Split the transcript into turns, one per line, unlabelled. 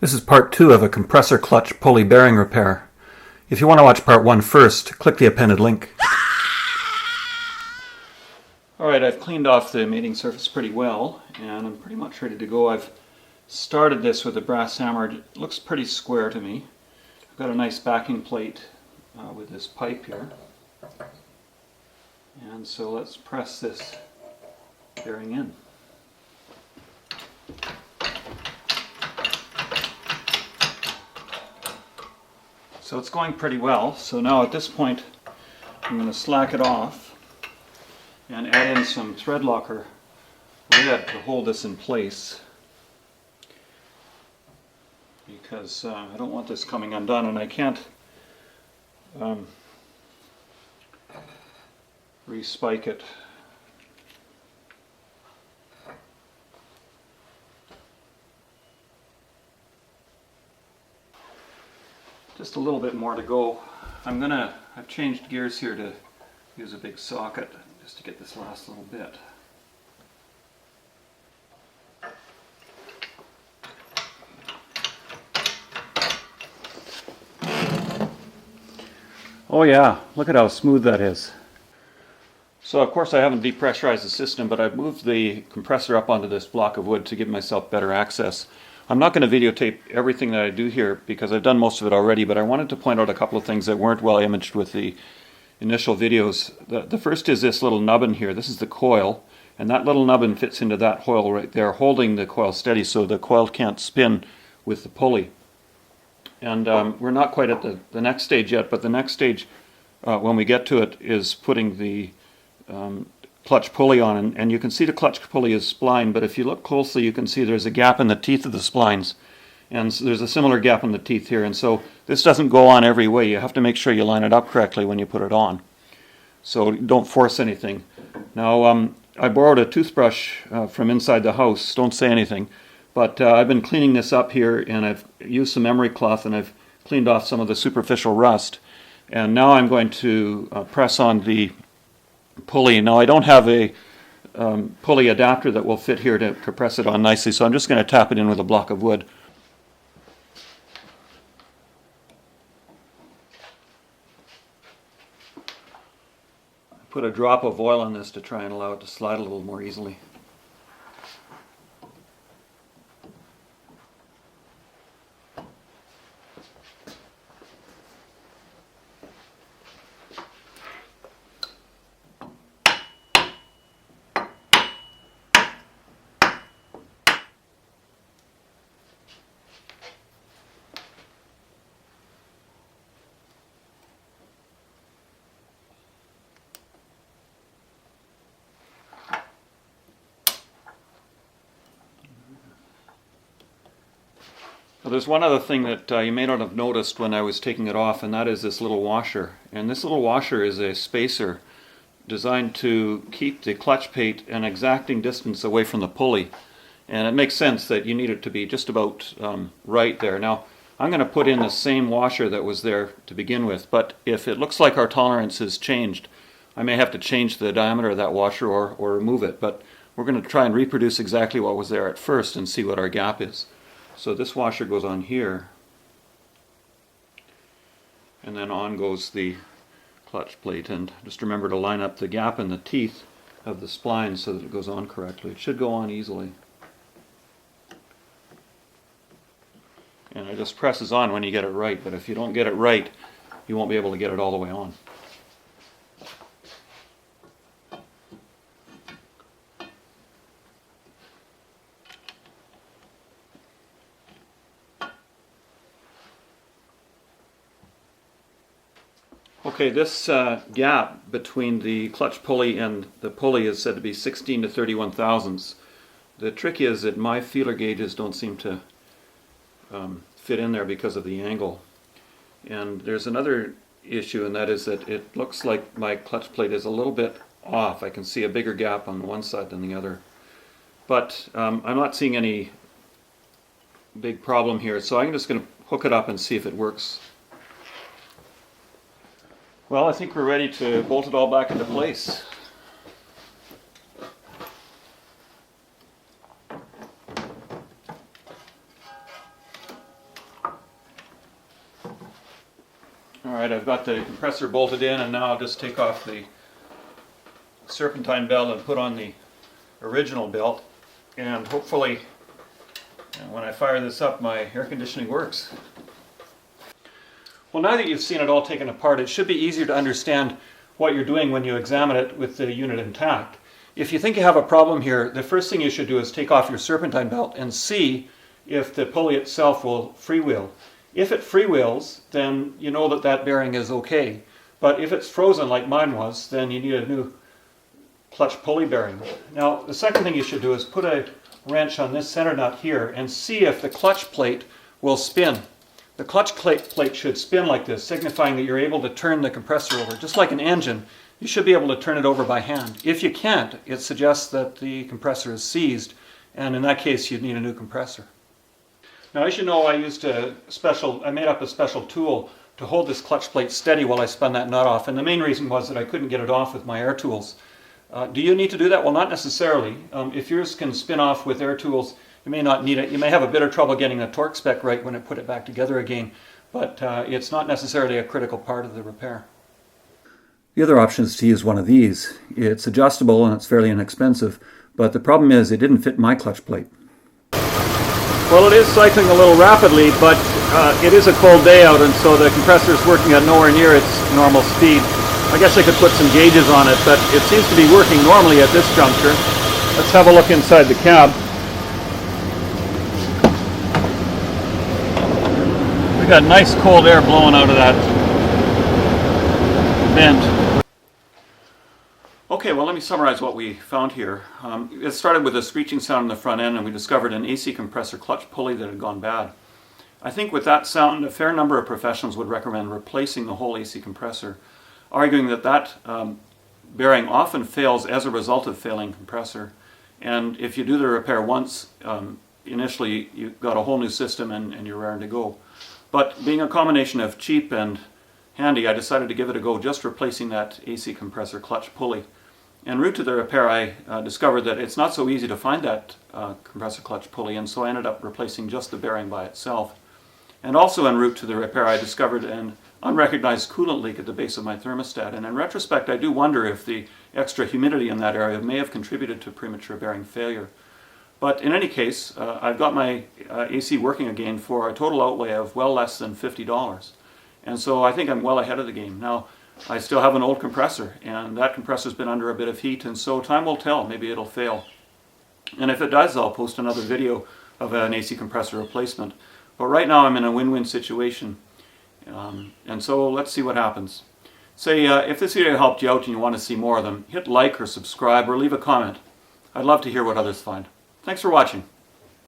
This is part 2 of a compressor clutch pulley bearing repair. If you want to watch part 1 first, click the appended link. Alright, I've cleaned off the mating surface pretty well, and I'm pretty much ready to go. I've started this with a brass hammer. It looks pretty square to me. I've got a nice backing plate with this pipe here. And so let's press this bearing in. So it's going pretty well. So now at this point I'm going to slack it off and add in some thread locker lead to hold this in place, because I don't want this coming undone, and I can't re-spike it. Just a little bit more to go. I've changed gears here to use a big socket just to get this last little bit. Oh yeah, look at how smooth that is. So of course I haven't depressurized the system, but I've moved the compressor up onto this block of wood to give myself better access. I'm not going to videotape everything that I do here because I've done most of it already, but I wanted to point out a couple of things that weren't well imaged with the initial videos. The first is this little nubbin here. This is the coil, and that little nubbin fits into that coil right there, holding the coil steady so the coil can't spin with the pulley. And we're not quite at the next stage yet, but the next stage, when we get to it, is putting the clutch pulley on, and you can see the clutch pulley is splined, but if you look closely you can see there's a gap in the teeth of the splines, and so there's a similar gap in the teeth here, and so this doesn't go on every way. You have to make sure you line it up correctly when you put it on, so don't force anything. Now I borrowed a toothbrush from inside the house, don't say anything, but I've been cleaning this up here, and I've used some emery cloth and I've cleaned off some of the superficial rust, and now I'm going to press on the pulley. Now I don't have a pulley adapter that will fit here to press it on nicely, so I'm just going to tap it in with a block of wood. Put a drop of oil on this to try and allow it to slide a little more easily. Well, there's one other thing that you may not have noticed when I was taking it off, and that is this little washer. And this little washer is a spacer designed to keep the clutch plate an exacting distance away from the pulley. And it makes sense that you need it to be just about right there. Now, I'm going to put in the same washer that was there to begin with, but if it looks like our tolerance has changed, I may have to change the diameter of that washer or remove it. But we're going to try and reproduce exactly what was there at first and see what our gap is. So this washer goes on here, and then on goes the clutch plate, and just remember to line up the gap in the teeth of the spline so that it goes on correctly. It should go on easily. And it just presses on when you get it right, but if you don't get it right, you won't be able to get it all the way on. Okay, this gap between the clutch pulley and the pulley is said to be 16 to 31 thousandths. The trick is that my feeler gauges don't seem to fit in there because of the angle. And there's another issue, and that is that it looks like my clutch plate is a little bit off. I can see a bigger gap on one side than the other. But I'm not seeing any big problem here, so I'm just going to hook it up and see if it works. Well, I think we're ready to bolt it all back into place. Alright, I've got the compressor bolted in, and now I'll just take off the serpentine belt and put on the original belt, and hopefully when I fire this up my air conditioning works. Well, now that you've seen it all taken apart, it should be easier to understand what you're doing when you examine it with the unit intact. If you think you have a problem here, the first thing you should do is take off your serpentine belt and see if the pulley itself will freewheel. If it freewheels, then you know that that bearing is okay. But if it's frozen like mine was, then you need a new clutch pulley bearing. Now, the second thing you should do is put a wrench on this center nut here and see if the clutch plate will spin. The clutch plate should spin like this, signifying that you're able to turn the compressor over. Just like an engine, you should be able to turn it over by hand. If you can't, it suggests that the compressor is seized, and in that case you'd need a new compressor. Now, as you know, I made up a special tool to hold this clutch plate steady while I spun that nut off, and the main reason was that I couldn't get it off with my air tools. Do you need to do that? Well, not necessarily. If yours can spin off with air tools, you may not need it. You may have a bit of trouble getting the torque spec right when it put it back together again, but it's not necessarily a critical part of the repair. The other option is to use one of these. It's adjustable and it's fairly inexpensive, but the problem is it didn't fit my clutch plate. Well, it is cycling a little rapidly, but it is a cold day out, and so the compressor is working at nowhere near its normal speed. I guess I could put some gauges on it, but it seems to be working normally at this juncture. Let's have a look inside the cab. We got nice cold air blowing out of that vent. Okay, well, let me summarize what we found here. It started with a screeching sound in the front end, and we discovered an AC compressor clutch pulley that had gone bad. I think with that sound, a fair number of professionals would recommend replacing the whole AC compressor, arguing that that bearing often fails as a result of failing compressor. And if you do the repair once, initially you've got a whole new system and you're raring to go. But being a combination of cheap and handy, I decided to give it a go, just replacing that AC compressor clutch pulley. En route to the repair, I discovered that it's not so easy to find that compressor clutch pulley, and so I ended up replacing just the bearing by itself. And also en route to the repair, I discovered an unrecognized coolant leak at the base of my thermostat, and in retrospect I do wonder if the extra humidity in that area may have contributed to premature bearing failure. But in any case, I've got my AC working again for a total outlay of well less than $50. And so I think I'm well ahead of the game. Now, I still have an old compressor, and that compressor's been under a bit of heat, and so time will tell. Maybe it'll fail. And if it does, I'll post another video of an AC compressor replacement. But right now I'm in a win-win situation. And so let's see what happens. Say, if this video helped you out and you want to see more of them, hit like or subscribe or leave a comment. I'd love to hear what others find. Thanks for watching.